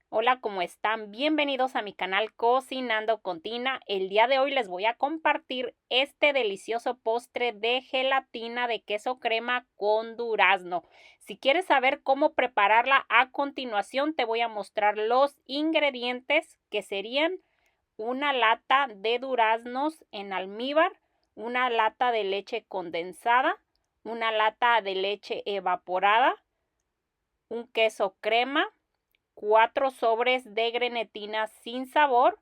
Hola, ¿cómo están? Bienvenidos a mi canal Cocinando con Tina. El día de hoy les voy a compartir este delicioso postre de gelatina de queso crema con durazno. Si quieres saber cómo prepararla, a continuación te voy a mostrar los ingredientes, que serían una lata de duraznos en almíbar, una lata de leche condensada, una lata de leche evaporada, un queso crema, 4 sobres de grenetina sin sabor,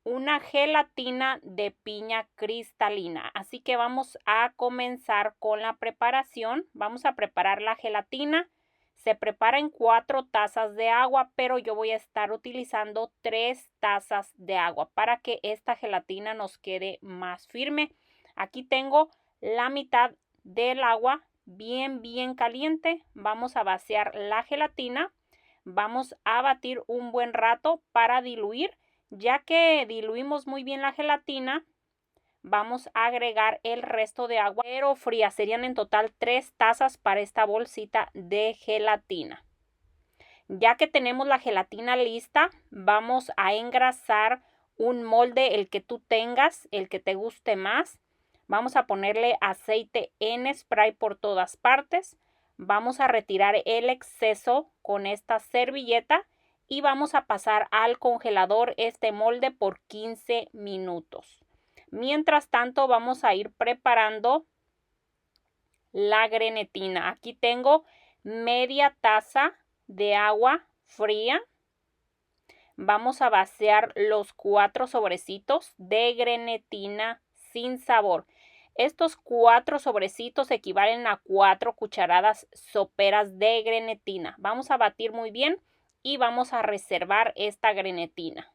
una gelatina de piña cristalina. Así que vamos a comenzar con la preparación. Vamos a preparar la gelatina. Se prepara en 4 tazas de agua, pero yo voy a estar utilizando 3 tazas de agua para que esta gelatina nos quede más firme. Aquí tengo la mitad del agua bien caliente. Vamos a vaciar la gelatina. Vamos a batir un buen rato para diluir. Ya que diluimos muy bien la gelatina, vamos a agregar el resto de agua, pero fría. Serían en total 3 tazas para esta bolsita de gelatina. Ya que tenemos la gelatina lista, vamos a engrasar un molde, el que tú tengas, el que te guste más. Vamos a ponerle aceite en spray por todas partes. Vamos a retirar el exceso con esta servilleta y vamos a pasar al congelador este molde por 15 minutos. Mientras tanto, vamos a ir preparando la grenetina. Aquí tengo media taza de agua fría. Vamos a vaciar los 4 sobrecitos de grenetina sin sabor. Estos 4 sobrecitos equivalen a 4 cucharadas soperas de grenetina. Vamos a batir muy bien y vamos a reservar esta grenetina.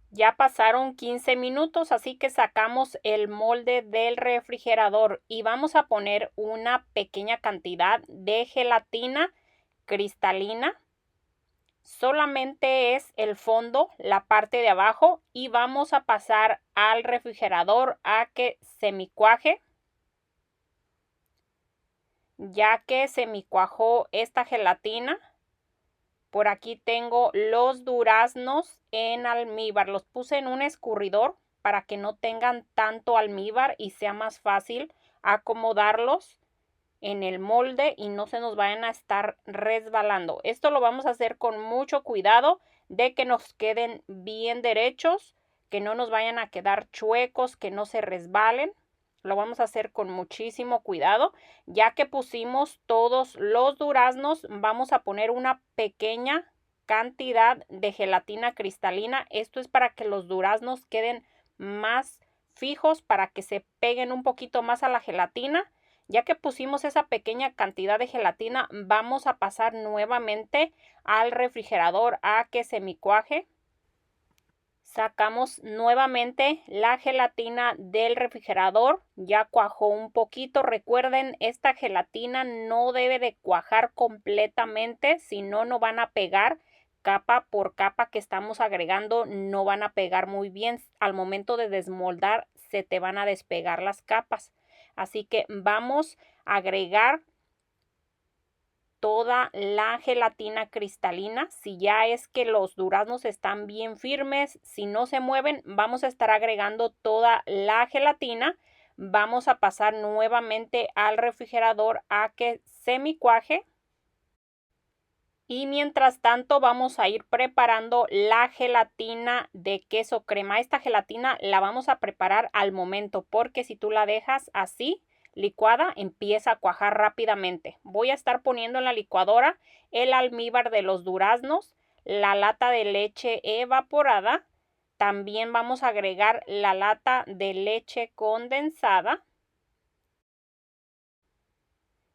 Ya pasaron 15 minutos, así que sacamos el molde del refrigerador y vamos a poner una pequeña cantidad de gelatina cristalina. Solamente es el fondo, la parte de abajo, y vamos a pasar al refrigerador a que semicuaje. Ya que semicuajó esta gelatina, por aquí tengo los duraznos en almíbar. Los puse en un escurridor para que no tengan tanto almíbar y sea más fácil acomodarlos en el molde y no se nos vayan a estar resbalando. Esto lo vamos a hacer con mucho cuidado de que nos queden bien derechos, que no nos vayan a quedar chuecos, que no se resbalen. Lo vamos a hacer con muchísimo cuidado. Ya que pusimos todos los duraznos, vamos a poner una pequeña cantidad de gelatina cristalina. Esto es para que los duraznos queden más fijos, para que se peguen un poquito más a la gelatina. Ya que pusimos esa pequeña cantidad de gelatina, vamos a pasar nuevamente al refrigerador a que semicuaje. Sacamos nuevamente la gelatina del refrigerador, ya cuajó un poquito. Recuerden, esta gelatina no debe de cuajar completamente, si no, no van a pegar. Capa por capa que estamos agregando no van a pegar muy bien. Al momento de desmoldar se te van a despegar las capas. Así que vamos a agregar toda la gelatina cristalina. Si ya es que los duraznos están bien firmes, si no se mueven, vamos a estar agregando toda la gelatina. Vamos a pasar nuevamente al refrigerador a que semicuaje. Y mientras tanto vamos a ir preparando la gelatina de queso crema. Esta gelatina la vamos a preparar al momento, porque si tú la dejas así licuada, empieza a cuajar rápidamente. Voy a estar poniendo en la licuadora el almíbar de los duraznos, la lata de leche evaporada. También vamos a agregar la lata de leche condensada.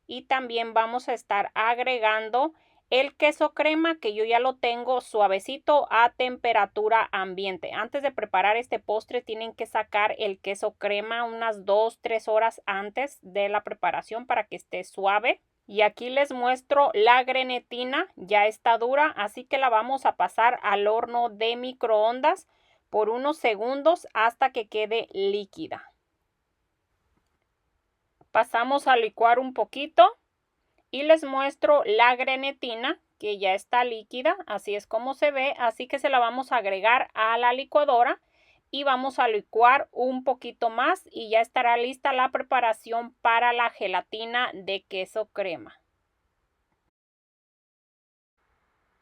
Y también vamos a estar agregando el queso crema, que yo ya lo tengo suavecito a temperatura ambiente. Antes de preparar este postre tienen que sacar el queso crema unas 2-3 horas antes de la preparación para que esté suave. Y aquí les muestro la grenetina, ya está dura, así que la vamos a pasar al horno de microondas por unos segundos hasta que quede líquida. Pasamos a licuar un poquito Y les muestro la grenetina, que ya está líquida, así es como se ve, así que se la vamos a agregar a la licuadora y vamos a licuar un poquito más y ya estará lista la preparación para la gelatina de queso crema.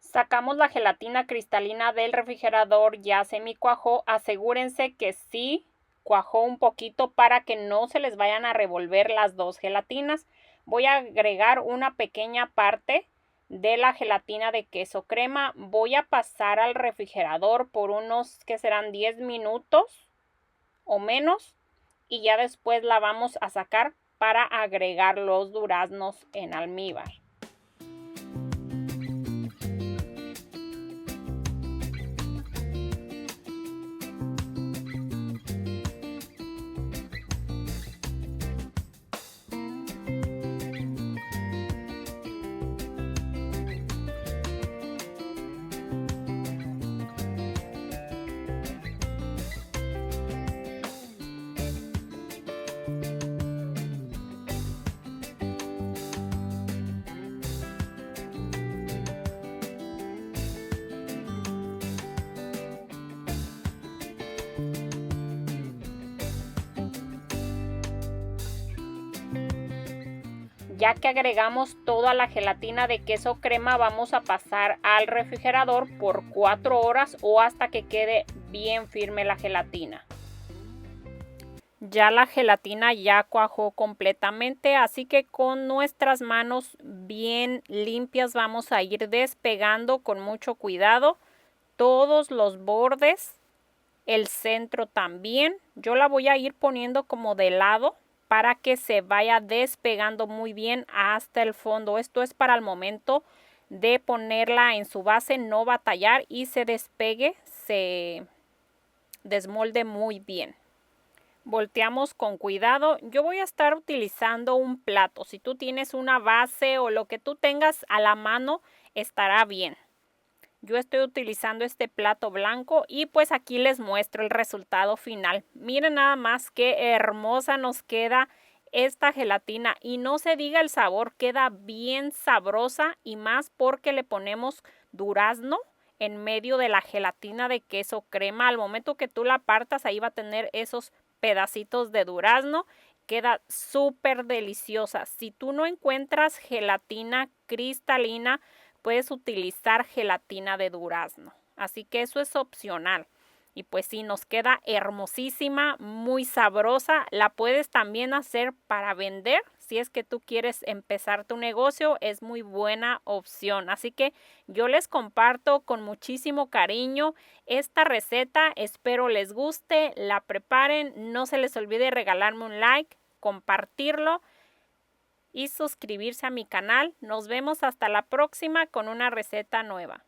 Sacamos la gelatina cristalina del refrigerador, ya semicuajó. Asegúrense que sí cuajó un poquito para que no se les vayan a revolver las dos gelatinas. Voy a agregar una pequeña parte de la gelatina de queso crema. Voy a pasar al refrigerador por unos que serán 10 minutos o menos y ya después la vamos a sacar para agregar los duraznos en almíbar. Ya que agregamos toda la gelatina de queso crema, vamos a pasar al refrigerador por 4 horas o hasta que quede bien firme la gelatina. Ya la gelatina ya cuajó completamente, así que con nuestras manos bien limpias vamos a ir despegando con mucho cuidado todos los bordes, el centro también. Yo la voy a ir poniendo como de lado para que se vaya despegando muy bien hasta el fondo. Esto es para el momento de ponerla en su base, no batallar y se despegue, se desmolde muy bien. Volteamos con cuidado. Yo voy a estar utilizando un plato. Si tú tienes una base o lo que tú tengas a la mano, estará bien. Yo estoy utilizando este plato blanco y pues aquí les muestro el resultado final. Miren nada más qué hermosa nos queda esta gelatina y no se diga el sabor, queda bien sabrosa y más porque le ponemos durazno en medio de la gelatina de queso crema. Al momento que tú la partas, ahí va a tener esos pedacitos de durazno. Queda súper deliciosa. Si tú no encuentras gelatina cristalina, puedes utilizar gelatina de durazno. Así que eso es opcional. Y pues sí, nos queda hermosísima, muy sabrosa. La puedes también hacer para vender. Si es que tú quieres empezar tu negocio, es muy buena opción. Así que yo les comparto con muchísimo cariño esta receta. Espero les guste, la preparen. No se les olvide regalarme un like, compartirlo y suscribirse a mi canal. Nos vemos hasta la próxima con una receta nueva.